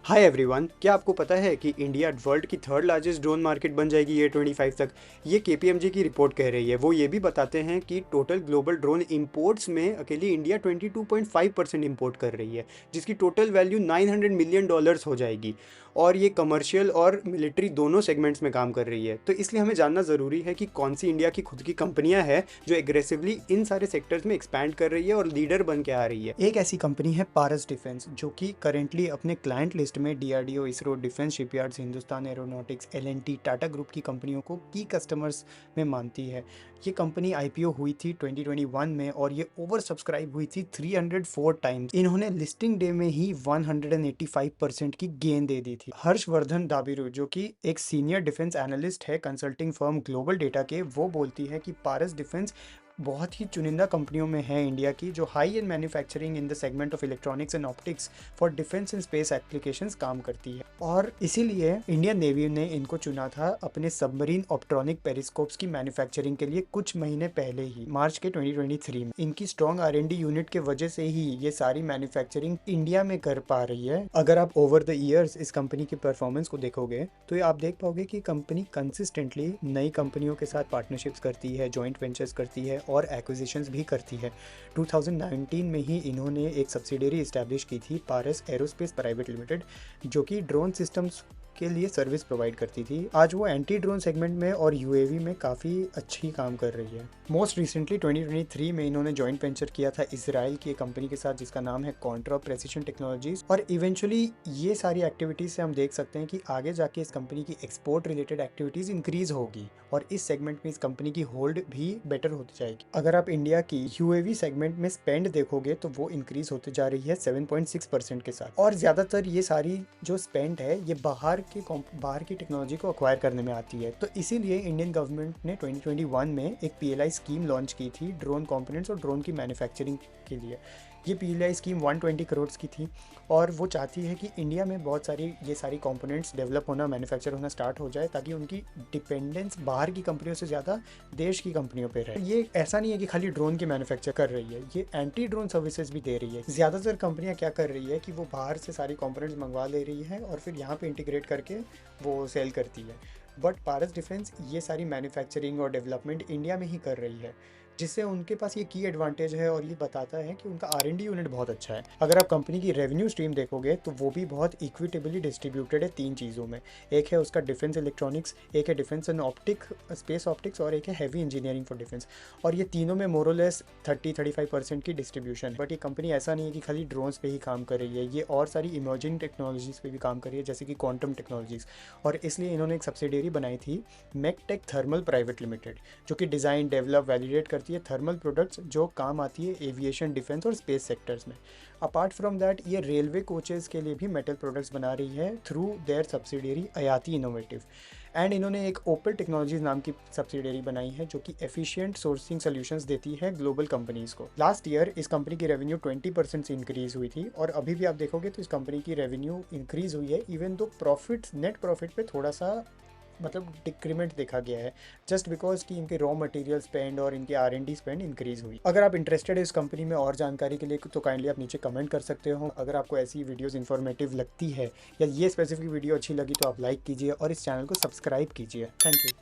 Hi everyone, क्या आपको पता है कि इंडिया वर्ल्ड की थर्ड लार्जेस्ट ड्रोन मार्केट बन जाएगी ईयर 25 तक। ये केपीएमजी की रिपोर्ट कह रही है। वो ये भी बताते हैं कि टोटल ग्लोबल ड्रोन इंपोर्ट्स में अकेली इंडिया 22.5% इंपोर्ट कर रही है, जिसकी टोटल वैल्यू $900 मिलियन हो जाएगी। और ये कमर्शियल और मिलिट्री दोनों सेगमेंट्स में काम कर रही है। तो इसलिए हमें जानना ज़रूरी है कि कौन सी इंडिया की खुद की कंपनियां हैं जो एग्रेसिवली इन सारे सेक्टर्स में एक्सपैंड कर रही है और लीडर बन के आ रही है। एक ऐसी कंपनी है पारस डिफेंस, जो कि करेंटली अपने क्लाइंट लिस्ट में DRDO, ISRO, defence shipyards, Hindustan Aeronautics, L and T, Tata group की कंपनियों को की कस्टमर्स में मानती है। ये कंपनी आईपीओ हुई थी 2021 में और ये ओवर सब्सक्राइब हुई थी 304 टाइम्स। इन्होंने लिस्टिंग डे में ही 185% की गेन दे दी थी। हर्षवर्धन दाबिरू, जो कि एक सीनियर डिफेंस एनालिस्ट है कंसल्टिंग फर्म ग्लोबल डेटा के, वो बोलती है कि पारस डिफेंस बहुत ही चुनिंदा कंपनियों में है इंडिया की, जो high and manufacturing in the segment of electronics and optics for defence and space applications काम करती है। और इसीलिए इंडियन नेवी ने इनको चुना था अपने सबमरीन ऑप्ट्रॉनिक पेरिस्कोप्स की मैन्युफैक्चरिंग के लिए कुछ महीने पहले ही, मार्च के 2023 में। इनकी स्ट्रॉन्ग आर&डी यूनिट के वजह से ही ये सारी मैन्युफैक्चरिंग इंडिया में कर पा रही है। अगर आप ओवर द ईयर्स इस कंपनी की परफॉर्मेंस को देखोगे तो आप देख पाओगे कि कंपनी कंसिस्टेंटली नई कंपनियों के साथ पार्टनरशिप्स करती है, जॉइंट वेंचर्स करती है और एक्विजिशंस भी करती है। 2019 में ही इन्होंने एक सब्सिडियरी इस्टेब्लिश की थी, पारस एरोस्पेस प्राइवेट लिमिटेड, जो कि ड्रोन सिस्टम्स के लिए सर्विस प्रोवाइड करती थी। आज वो एंटी ड्रोन सेगमेंट में और यूएवी में काफ़ी अच्छी काम कर रही है। मोस्ट रिसेंटली 2023 में इन्होंने जॉइंट वेंचर किया था इजराइल की एक कंपनी के साथ जिसका नाम है कॉन्ट्रा प्रेसिशन टेक्नोलॉजीज। और इवेंचुअली ये सारी एक्टिविटीज़ से हम देख सकते हैं कि आगे जाके इस कंपनी की एक्सपोर्ट रिलेटेड एक्टिविटीज़ इंक्रीज होगी और इस सेगमेंट में इस कंपनी की होल्ड भी बेटर होती जाएगी। अगर आप इंडिया की यूएवी सेगमेंट में स्पेंड देखोगे तो वो इंक्रीज होते जा रही है 7.6% के साथ। और ज़्यादातर ये सारी जो स्पेंड है ये बाहर की टेक्नोलॉजी को अक्वायर करने में आती है। तो इसीलिए इंडियन गवर्नमेंट ने 2021 में एक पीएलआई स्कीम लॉन्च की थी ड्रोन कंपोनेंट्स और ड्रोन की मैन्युफैक्चरिंग के लिए। ये पीएलआई स्कीम 120 करोड़ की थी और वो चाहती है कि इंडिया में बहुत सारी ये सारी कंपोनेंट्स डेवलप होना, मैन्युफैक्चर होना स्टार्ट हो जाए, ताकि उनकी डिपेंडेंस बाहर की कंपनियों से ज़्यादा देश की कंपनियों पे रहे। ये ऐसा नहीं है कि खाली ड्रोन की मैन्युफैक्चर कर रही है, ये एंटी ड्रोन सर्विसेज भी दे रही है। ज़्यादातर कंपनियां क्या कर रही है कि वो बाहर से सारी कंपोनेंट्स मंगवा ले रही है और फिर यहाँ पे इंटीग्रेट करके वो सेल करती है। बट पारस डिफेंस ये सारी मैन्युफैक्चरिंग और डेवलपमेंट इंडिया में ही कर रही है, जिससे उनके पास ये की एडवांटेज है और ये बताता है कि उनका आर&डी यूनिट बहुत अच्छा है। अगर आप कंपनी की रेवेन्यू स्ट्रीम देखोगे तो वो भी बहुत इक्विटेबली डिस्ट्रीब्यूटेड है तीन चीज़ों में। एक है उसका डिफेंस इलेक्ट्रॉनिक्स, एक है डिफेंस एंड स्पेस ऑप्टिक्स और एक है हैवी इंजीनियरिंग फॉर डिफेंस। और ये तीनों में मोरलेस 30-35% की डिस्ट्रीब्यूशन। बट ये कंपनी ऐसा नहीं है कि खाली ड्रोन्स पे ही काम कर रही है, ये और सारी इमर्जिंग टेक्नोलॉजीज़ पे भी काम कर रही है, जैसे कि क्वांटम टेक्नोलॉजीज़। और इसलिए इन्होंने एक सब्सिडियरी बनाई थी मैकटेक थर्मल प्राइवेट लिमिटेड, जो कि डिज़ाइन, डेवलप, वैलिडेट करती है थर्मल प्रोडक्ट्स जो काम आती है एविएशन, डिफेंस और स्पेस सेक्टर्स में। अपार्ट फ्रॉम दैट ये रेलवे कोचेज़ के लिए भी मेटल प्रोडक्ट्स बना रही है थ्रू देयर सब्सिडियरी अयाती इनोवेटिव। एंड इन्होंने एक ओपल टेक्नोलॉजीज नाम की सब्सिडियरी बनाई है जो कि एफिशिएंट सोर्सिंग सॉल्यूशंस देती है ग्लोबल कंपनीज को। लास्ट ईयर इस कंपनी की रेवेन्यू 20% से इंक्रीज हुई थी और अभी भी आप देखोगे तो इस कंपनी की रेवेन्यू इंक्रीज हुई है, even though profit, net profit पे थोड़ा सा मतलब डिक्रीमेंट देखा गया है, जस्ट बिकॉज कि इनके रॉ मटेरियल स्पेंड और इनके आर&डी स्पेंड इंक्रीज हुई। अगर आप इंटरेस्टेड है इस कंपनी में और जानकारी के लिए तो काइंडली आप नीचे कमेंट कर सकते हो। अगर आपको ऐसी वीडियोस इन्फॉर्मेटिव लगती है या ये स्पेसिफिक वीडियो अच्छी लगी तो आप लाइक कीजिए और इस चैनल को सब्सक्राइब कीजिए। Thank you.